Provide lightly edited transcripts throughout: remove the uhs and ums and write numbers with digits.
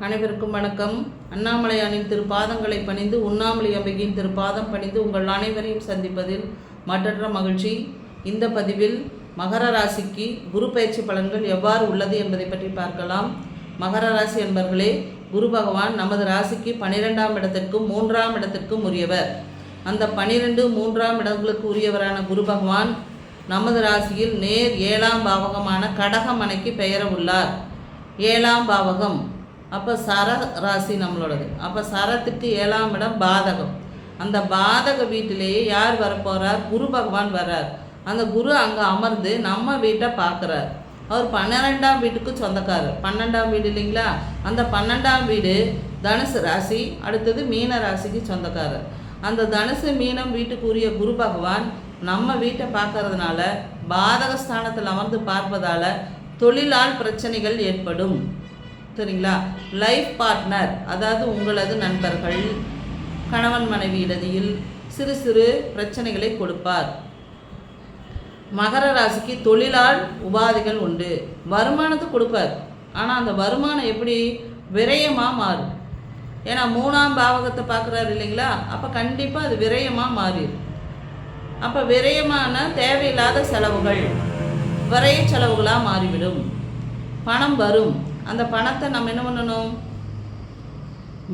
அனைவருக்கும் வணக்கம். அண்ணாமலையானின் திருப்பாதங்களை பணிந்து உண்ணாமலை அம்பிகையின் திருப்பாதம் பணிந்து உங்கள் அனைவரையும் சந்திப்பதில் மற்றற்ற மகிழ்ச்சி. இந்த பதிவில் மகர ராசிக்கு குரு பயிற்சி பலன்கள் எவ்வாறு உள்ளது என்பதை பற்றி பார்க்கலாம். மகர ராசி என்பர்களே, குரு பகவான் நமது ராசிக்கு 12ஆம் இடத்திற்கும் 3ஆம் இடத்திற்கும் உரியவர். அந்த 12, 3ஆம் இடங்களுக்கு உரியவரான குரு பகவான் நமது ராசியில் நேர் 7ஆம் பாவகமான கடகமனைக்கு பெயர உள்ளார். 7ஆம் பாவகம் அப்போ சர ராசி நம்மளோடது. அப்போ சரத்துக்கு 7ஆம் இடம் பாதகம். அந்த பாதக வீட்டிலேயே யார் வரப்போகிறார்? குரு பகவான் வர்றார். அந்த குரு அங்கே அமர்ந்து நம்ம வீட்டை பார்க்குறார். அவர் 12ஆம் வீட்டுக்கு சொந்தக்காரர். 12ஆம் வீடு இல்லைங்களா? அந்த 12ஆம் வீடு தனுசு ராசி, அடுத்தது மீன ராசிக்கு சொந்தக்காரர். அந்த தனுசு மீனம் வீட்டுக்குரிய குரு பகவான் நம்ம வீட்டை பார்க்கறதுனால, பாதக ஸ்தானத்தில் அமர்ந்து பார்ப்பதால் தொழிலால் பிரச்சனைகள் ஏற்படும். சரிங்களா? லைஃப் பார்ட்னர், அதாவது உங்களது நண்பர்கள், கணவன் மனைவி இடையில் சிறு சிறு பிரச்சனைகளை கொடுப்பார். மகர ராசிக்கு தொழிலால் உபாதைகள் உண்டு. வருமானத்தை கொடுப்பார். ஆனால் அந்த வருமானம் எப்படி விரயமாக மாறும். ஏன்னா 3ஆம் பாவகத்தை பார்க்குறாரு இல்லைங்களா? அப்போ கண்டிப்பாக அது விரயமாக மாறிடும். அப்போ விரயமான தேவையில்லாத செலவுகள் விரய செலவுகளாக மாறிவிடும். பணம் வரும். அந்த பணத்தை நம்ம என்ன பண்ணணும்?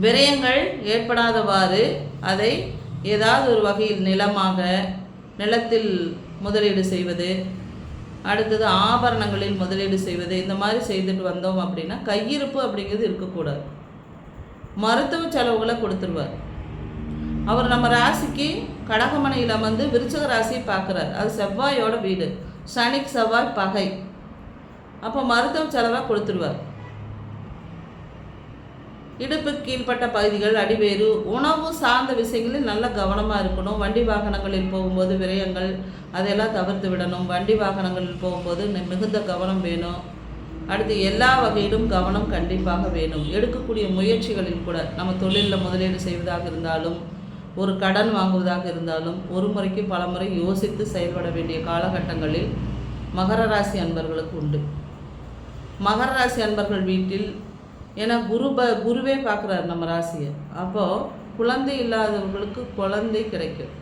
விரயங்கள் ஏற்படாதவாறு அதை ஏதாவது ஒரு வகையில் நிலத்தில் முதலீடு செய்வது, அடுத்தது ஆபரணங்களில் முதலீடு செய்வது, இந்த மாதிரி செய்துட்டு வந்தோம் அப்படின்னா கையிருப்பு அப்படிங்கிறது இருக்கக்கூடாது. மருத்துவ செலவுகளை கொடுத்துருவார். அவர் நம்ம ராசிக்கு கடகமனையில் வந்து விருச்சிக ராசி பார்க்குறார். அது செவ்வாயோட வீடு. சனிக்கு செவ்வாய் பகை. அப்போ மருத்துவ செலவாக கொடுத்துருவார். இடுப்பு கீழ்ப்பட்ட பகுதிகள், அடிவேறு, உணவு சார்ந்த விஷயங்களில் நல்ல கவனமாக இருக்கணும். வண்டி வாகனங்களில் போகும்போது விரயங்கள் அதையெல்லாம் தவிர்த்து விடணும். வண்டி வாகனங்களில் போகும்போது மிகுந்த கவனம் வேணும். அடுத்து எல்லா வகையிலும் கவனம் கண்டிப்பாக வேணும். எடுக்கக்கூடிய முயற்சிகளில் கூட நம்ம தொழிலில் முதலீடு செய்வதாக இருந்தாலும், ஒரு கடன் வாங்குவதாக இருந்தாலும், ஒரு முறைக்கு பல முறை யோசித்து செயல்பட வேண்டிய காலகட்டங்களில் மகர ராசி அன்பர்களுக்கு உண்டு. மகர ராசி அன்பர்கள் வீட்டில் ஏன்னா குருவே பார்க்குறாரு நம்ம ராசியை. அப்போது குழந்தை இல்லாதவர்களுக்கு குழந்தை கிடைக்கும்.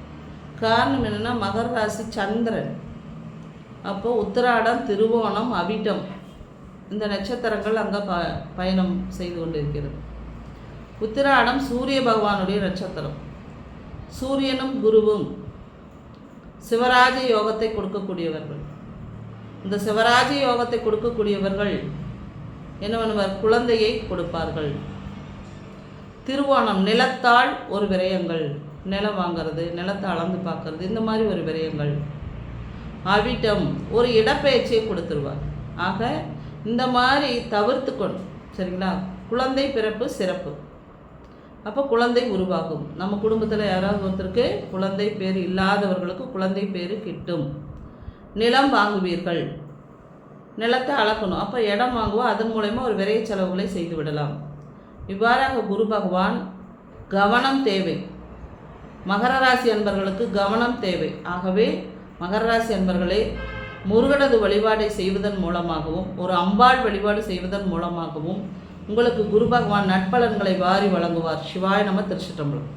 காரணம் என்னென்னா, மகர ராசி சந்திரன். அப்போது உத்திராடம், திருவோணம், அவிட்டம் இந்த நட்சத்திரங்கள் அங்கே பயணம் செய்து கொண்டு இருக்கிறது. உத்திராடம் சூரிய பகவானுடைய நட்சத்திரம். சூரியனும் குருவும் சிவராஜ யோகத்தை கொடுக்கக்கூடியவர்கள். இந்த சிவராஜ யோகத்தை கொடுக்கக்கூடியவர்கள் என்ன பண்ணுவார்? குழந்தையை கொடுப்பார்கள். திருவோணம் நிலத்தால் ஒரு விரயங்கள், நிலம் வாங்கிறது, நிலத்தை அளந்து பார்க்கறது, இந்த மாதிரி ஒரு விரயங்கள். அவிட்டம் ஒரு இடப்பெயர்ச்சியை கொடுத்துருவார். ஆக இந்த மாதிரி தவிர்த்து கொண்டு, சரிங்களா? குழந்தை பிறப்பு சிறப்பு. அப்போ குழந்தை உருவாகும். நம்ம குடும்பத்தில் யாராவது ஒருத்தருக்கு குழந்தை பேர் இல்லாதவர்களுக்கு குழந்தை பேர் கிட்டும். நிலம் வாங்குவீர்கள். நிலத்தை அளக்கணும். அப்போ இடம் வாங்குவோம். அதன் மூலமா ஒரு விரைய செலவுகளை செய்து விடலாம். இவ்வாறாக குரு பகவான் கவனம் தேவை. மகர ராசி அன்பர்களுக்கு கவனம் தேவை. ஆகவே மகர ராசி அன்பர்களே, முருகனது வழிபாடை செய்வதன் மூலமாகவும், ஒரு அம்பாள் வழிபாடு செய்வதன் மூலமாகவும் உங்களுக்கு குரு பகவான் நட்பலன்களை வாரி வழங்குவார். சிவாய நம. திருச்சிற்றம்பலம்.